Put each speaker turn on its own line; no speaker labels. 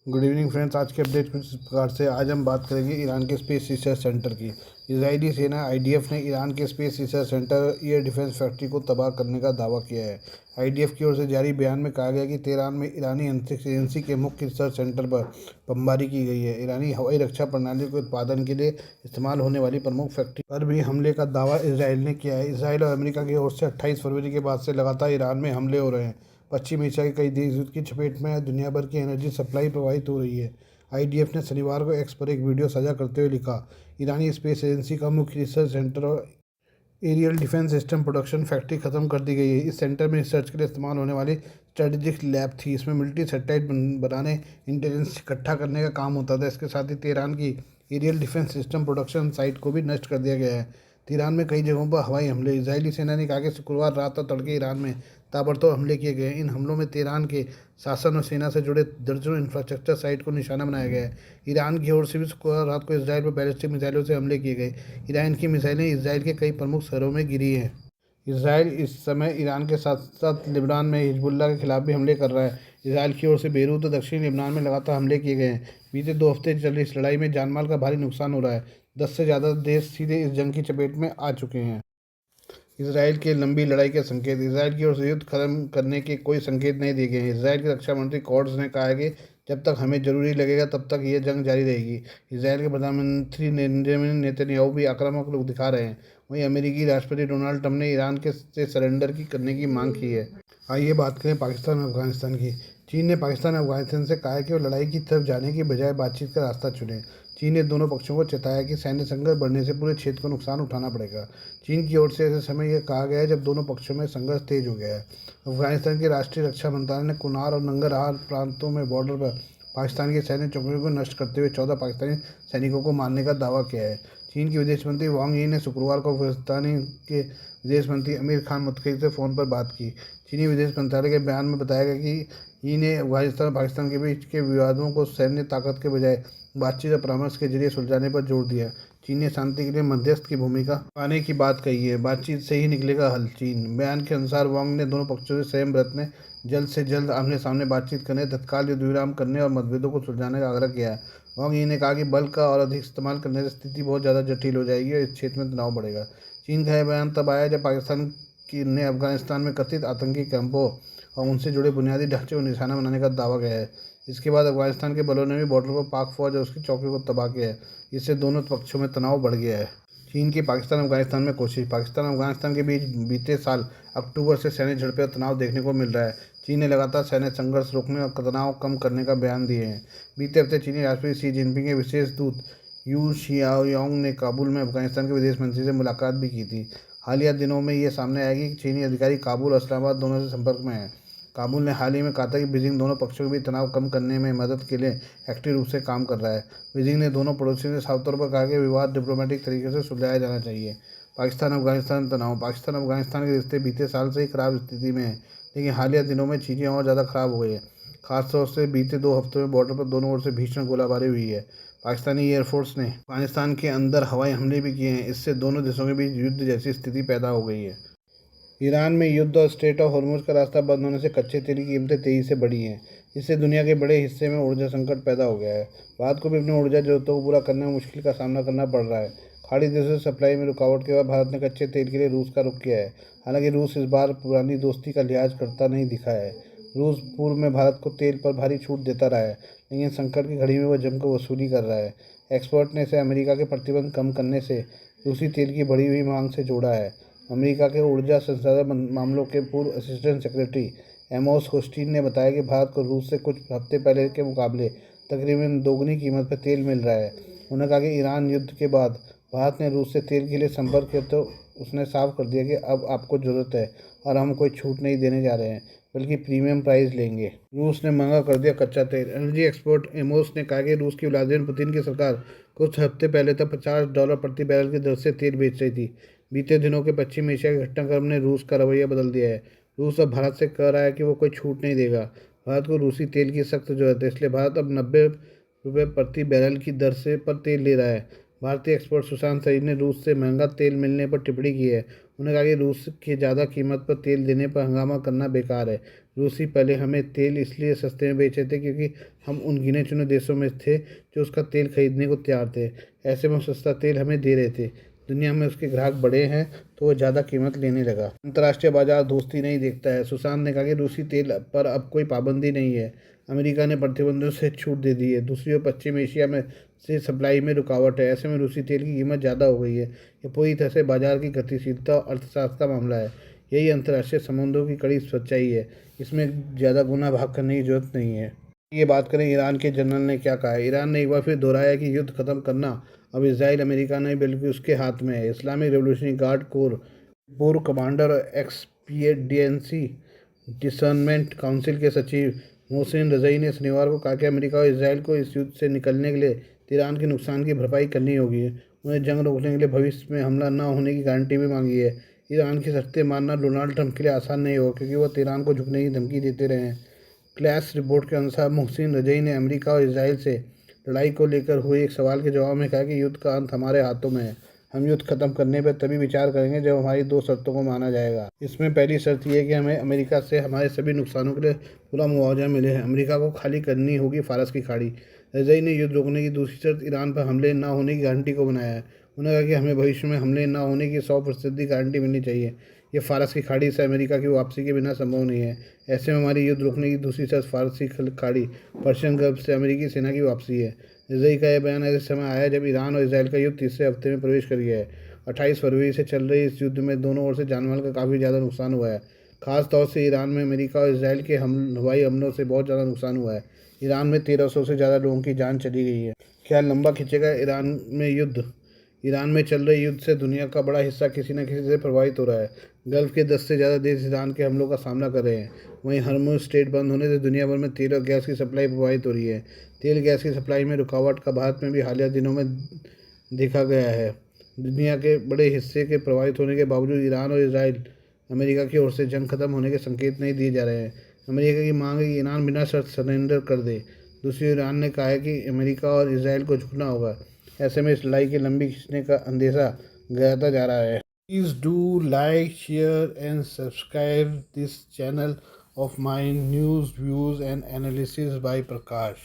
Good evening friends. आज के update कुछ इस प्रकार से। आज हम बात करेंगे ईरान के स्पेस रिसर्च सेंटर की। इजरायली सेना आईडीएफ ने ईरान के space research centre air defence factory को तबाह करने का दावा किया है। आईडीएफ की ओर से जारी बयान में कहा गया कि तेहरान में ईरानी अंतरिक्ष एजेंसी के मुख्य रिसर्च सेंटर पर बमबारी की गई है। ईरानी हवाई रक्षा प्रणाली के उत्पादन के लिए इस्तेमाल होने वाली प्रमुख फैक्ट्री पर भी हमले का दावा इसराइल ने किया है। इसराइल और अमेरिका की ओर से 28 फरवरी के बाद से लगातार ईरान में हमले हो रहे हैं। पश्चिम एशिया के कई देश युद्ध की चपेट में है। दुनिया भर की एनर्जी सप्लाई प्रभावित हो रही है। आईडीएफ ने शनिवार को एक्स पर एक वीडियो साझा करते हुए लिखा, ईरानी स्पेस एजेंसी का मुख्य रिसर्च सेंटर और aerial defence system production factory खत्म कर दी गई है। इस सेंटर में रिसर्च के लिए इस्तेमाल होने वाली स्ट्रेटेजिक लैब थी। इसमें मिलिट्री सैटेलाइट बनाने, इंटेलिजेंस इकट्ठा करने का काम होता था। इसके साथ ही तेहरान की aerial defence system production site को भी नष्ट कर दिया गया है। तेहरान में कई जगहों पर हवाई हमले। इजरायली सेना ने कहा कि शुक्रवार रात और तड़के ईरान में ताबड़तोड़ हमले किए गए। इन हमलों में तेहरान के शासन और सेना से जुड़े दर्जनों इंफ्रास्ट्रक्चर साइट को निशाना बनाया गया है। ईरान की ओर से भी शुक्रवार रात को इसराइल पर बैलिस्टिक मिसाइलों से हमले किए गए। ईरान की मिसाइलें इसराइल के कई प्रमुख शहरों में गिरी हैं। इसराइल इस समय ईरान के साथ साथ लिबनान में हिजबुल्लाह के खिलाफ भी हमले कर रहा है। इसराइल की ओर से बेरूत और दक्षिणी लिबनान में लगातार हमले किए गए हैं। बीते 2 हफ्ते चल रही इस लड़ाई में जानमाल का भारी नुकसान हो रहा है। 10 से ज़्यादा देश सीधे इस जंग की चपेट में आ चुके हैं। इसराइल के लंबी लड़ाई के संकेत। इसराइल की ओर से युद्ध खत्म करने के कोई संकेत नहीं दिए गए हैं। इसराइल के रक्षा मंत्री कॉट्स ने कहा है कि जब तक हमें जरूरी लगेगा तब तक यह जंग जारी रहेगी। इसराइल के प्रधानमंत्री बेंजामिन नेतन्याहू भी आक्रामक लोग दिखा रहे हैं। वहीं अमेरिकी राष्ट्रपति डोनाल्ड ट्रंप ने ईरान के से सरेंडर की करने की मांग की है। आइए बात करें पाकिस्तान और अफगानिस्तान की। चीन ने पाकिस्तान और अफगानिस्तान से कहा है कि वो लड़ाई की तरफ जाने की बजाय बातचीत का रास्ता चुने। चीन ने दोनों पक्षों को चेताया कि सैन्य संघर्ष बढ़ने से पूरे क्षेत्र को नुकसान उठाना पड़ेगा। चीन की ओर से ऐसे समय यह कहा गया है जब दोनों पक्षों में संघर्ष तेज हो गया है। अफगानिस्तान के राष्ट्रीय रक्षा मंत्रालय ने कुनार और नंगरहार प्रांतों में बॉर्डर पर पाकिस्तान की सैन्य चौकियों को नष्ट करते हुए 14 पाकिस्तानी सैनिकों को मारने का दावा किया है। चीन के विदेश मंत्री वांग यी ने शुक्रवार को अफगानिस्तान के विदेश मंत्री अमीर खान मुत्तकी से फ़ोन पर बात की। चीनी विदेश मंत्रालय के बयान में बताया गया कि यी ने अफगानिस्तान और पाकिस्तान के बीच के विवादों को सैन्य ताकत के बजाय बातचीत और परामर्श के जरिए सुलझाने पर जोर दिया। चीन ने शांति के लिए मध्यस्थ की भूमिका पाने की बात कही है। बातचीत से ही निकलेगा हल। चीन बयान के अनुसार वांग ने दोनों पक्षों से संयम बरतने, जल्द से जल्द आमने सामने बातचीत करने, तत्काल युद्ध विराम करने और मतभेदों को सुलझाने का आग्रह किया है। वांग यी ने कहा कि बल का और अधिक इस्तेमाल करने से स्थिति बहुत ज़्यादा जटिल हो जाएगी और इस क्षेत्र में तनाव बढ़ेगा। चीन का यह बयान तब आया जब पाकिस्तान की ने अफगानिस्तान में कथित आतंकी कैंपों और उनसे जुड़े बुनियादी ढांचे को निशाना बनाने का दावा किया है। इसके बाद अफगानिस्तान के बलों ने भी बॉर्डर पर पाक फौज और उसकी चौकियों को तबाह किया है। इससे दोनों पक्षों में तनाव बढ़ गया है। चीन की पाकिस्तान अफगानिस्तान में कोशिश। पाकिस्तान और अफगानिस्तान के बीच बीते साल अक्टूबर से सैन्य झड़पें और तनाव देखने को मिल रहा है। चीन ने लगातार सैन्य संघर्ष रोकने और तनाव कम करने का बयान दिए हैं। बीते हफ्ते चीनी राष्ट्रपति शी जिनपिंग के विशेष दूत यू शियाओयांग ने काबुल में अफगानिस्तान के विदेश मंत्री से मुलाकात भी की थी। हालिया दिनों में ये सामने आया कि चीनी अधिकारी काबुल और इस्लामाबाद दोनों से संपर्क में हैं। काबुल ने हाल ही में कहा था कि बीजिंग दोनों पक्षों के बीच तनाव कम करने में मदद के लिए एक्टिव रूप से काम कर रहा है। बीजिंग ने दोनों पड़ोसियों से साफ तौर पर कहा कि विवाद डिप्लोमेटिक तरीके से सुलझाया जाना चाहिए। पाकिस्तान अफगानिस्तान तनाव। पाकिस्तान अफगानिस्तान के रिश्ते बीते साल से ही खराब स्थिति में हैं, लेकिन हालिया दिनों में चीज़ें और ज़्यादा खराब हो गई है। खासतौर से बीते 2 हफ्तों में बॉर्डर पर दोनों ओर से भीषण गोलाबारी हुई है। पाकिस्तानी एयरफोर्स ने अफगानिस्तान के अंदर हवाई हमले भी किए हैं। इससे दोनों देशों के बीच युद्ध जैसी स्थिति पैदा हो गई है। ईरान में युद्ध और स्ट्रेट ऑफ हॉर्मुज का रास्ता बंद होने से कच्चे तेल की कीमतें तेजी से बढ़ी हैं। इससे दुनिया के बड़े हिस्से में ऊर्जा संकट पैदा हो गया है। भारत को भी अपनी ऊर्जा जरूरतों को पूरा करने में मुश्किल का सामना करना पड़ रहा है। खाड़ी देशों से सप्लाई में रुकावट के बाद भारत ने कच्चे तेल के लिए रूस का रुख किया है। हालांकि रूस इस बार पुरानी दोस्ती का लिहाज करता नहीं दिखा है। रूस पूर्व में भारत को तेल पर भारी छूट देता रहा है, लेकिन संकट की घड़ी में वह जमकर वसूली कर रहा है। एक्सपर्ट ने इसे अमेरिका के प्रतिबंध कम करने से रूसी तेल की बढ़ी हुई मांग से जोड़ा है। अमेरिका के ऊर्जा संसाधन मामलों के पूर्व असिस्टेंट सेक्रेटरी एमोस होस्टीन ने बताया कि भारत को रूस से कुछ हफ्ते पहले के मुकाबले तकरीबन दोगुनी कीमत पर तेल मिल रहा है। उन्होंने कहा कि ईरान युद्ध के बाद भारत ने रूस से तेल के लिए संपर्क किया तो उसने साफ कर दिया कि अब आपको ज़रूरत है और हम कोई छूट नहीं देने जा रहे हैं, बल्कि प्रीमियम प्राइस लेंगे। रूस ने महंगा कर दिया कच्चा तेल। एनर्जी एक्सपर्ट एमोस ने कहा कि रूस की व्लादिमीर पुतिन की सरकार कुछ हफ्ते पहले तक $50 प्रति बैरल की दर से तेल बेच रही थी। बीते दिनों के पश्चिम एशिया के घटनाक्रम ने रूस का रवैया बदल दिया है। रूस अब भारत से कह रहा है कि वो कोई छूट नहीं देगा। भारत को रूसी तेल की सख्त जरूरत है, इसलिए भारत अब ₹90 प्रति बैरल की दर से पर तेल ले रहा है। भारतीय एक्सपर्ट सुशांत सईद ने रूस से महंगा तेल मिलने पर टिप्पणी की है। उन्होंने कहा कि रूस के ज़्यादा कीमत पर तेल देने पर हंगामा करना बेकार है। रूसी पहले हमें तेल इसलिए सस्ते में बेचे थे क्योंकि हम उन गिने चुने देशों में थे जो उसका तेल खरीदने को तैयार थे। ऐसे में वो सस्ता तेल हमें दे रहे थे। दुनिया में उसके ग्राहक बढ़े हैं तो वो ज़्यादा कीमत लेने लगा। अंतर्राष्ट्रीय बाजार दोस्ती नहीं देखता है। सुशांत ने कहा कि रूसी तेल पर अब कोई पाबंदी नहीं है। अमेरिका ने प्रतिबंधों से छूट दे दी है। दूसरी ओर पश्चिम एशिया में से सप्लाई में रुकावट है। ऐसे में रूसी तेल की कीमत ज़्यादा हो गई है। ये पूरी तरह से बाजार की गतिशीलता और अर्थशास्त्र का मामला है। यही अंतर्राष्ट्रीय संबंधों की कड़ी सच्चाई है। इसमें ज़्यादा गुना भाग करने की जरूरत नहीं है। ये बात करें ईरान के जनरल ने क्या कहा है। ईरान ने एक बार फिर दोहराया कि युद्ध खत्म करना अब इसराइल अमेरिका नहीं बल्कि उसके हाथ में है। इस्लामिक रेवोल्यूशनरी गार्ड कोर पूर्व कमांडर और एक्सपीडिएंसी डिसर्नमेंट काउंसिल के सचिव मोहसिन रजई ने शनिवार को कहा कि अमेरिका और इसराइल को इस युद्ध से निकलने के लिए ईरान के नुकसान की भरपाई करनी होगी। उन्हें जंग रोकने के लिए भविष्य में हमला न होने की गारंटी भी मांगी है। ईरान की शर्तें मानना डोनाल्ड ट्रंप के लिए आसान नहीं होगा क्योंकि वह तेहरान को झुकने की धमकी देते रहे हैं। क्लैश रिपोर्ट के अनुसार मोहसिन रजई ने अमेरिका और इसराइल से लड़ाई को लेकर हुए एक सवाल के जवाब में कहा कि युद्ध का अंत हमारे हाथों में है। हम युद्ध खत्म करने पर तभी विचार करेंगे जब हमारी दो शर्तों को माना जाएगा। इसमें पहली शर्त यह है कि हमें अमेरिका से हमारे सभी नुकसानों के लिए पूरा मुआवजा मिले है। अमेरिका को खाली करनी होगी फारस की खाड़ी। रजई ने युद्ध रोकने की दूसरी शर्त ईरान पर हमले न होने की गारंटी को बनाया है। उन्होंने कहा कि हमें भविष्य में हमले न होने की 100% की गारंटी मिलनी चाहिए। ये फारस की खाड़ी से अमेरिका की वापसी के बिना संभव नहीं है। ऐसे में हमारी युद्ध रोकने की दूसरी शर्त फारसी खाड़ी पर्शियन गल्फ से अमेरिकी सेना की वापसी है। रजई का यह बयान ऐसे समय आया जब ईरान और इसराइल का युद्ध तीसरे हफ्ते में प्रवेश कर गया है। 28 फरवरी से चल रही इस युद्ध में दोनों ओर से जानमाल का काफ़ी ज़्यादा नुकसान हुआ है। खास तौर से ईरान में अमेरिका और इसराइल के हवाई हमलों से बहुत ज़्यादा नुकसान हुआ है। ईरान में 1300 से ज़्यादा लोगों की जान चली गई है। क्या लंबा खिंचेगा ईरान में युद्ध। ईरान में चल रहे युद्ध से दुनिया का बड़ा हिस्सा किसी न किसी से प्रभावित हो रहा है। गल्फ के 10 से ज़्यादा देश ईरान के हमलों का सामना कर रहे हैं। वहीं हर्मुज स्ट्रेट बंद होने से दुनिया भर में तेल और गैस की सप्लाई प्रभावित हो रही है। तेल गैस की सप्लाई में रुकावट का भारत में भी हालिया दिनों में देखा गया है। दुनिया के बड़े हिस्से के प्रभावित होने के बावजूद ईरान और इसराइल अमेरिका की ओर से जंग खत्म होने के संकेत नहीं दिए जा रहे हैं। अमेरिका की मांग है कि ईरान बिना शर्त सरेंडर कर दे। दूसरी ओर ईरान ने कहा है कि अमेरिका और इसराइल को झुकना होगा। ऐसे में इस लड़ाई के लंबी खींचने का अंदेशा गहराता जा रहा है। Please do like share and subscribe this channel of my news, views and analysis by Prakash.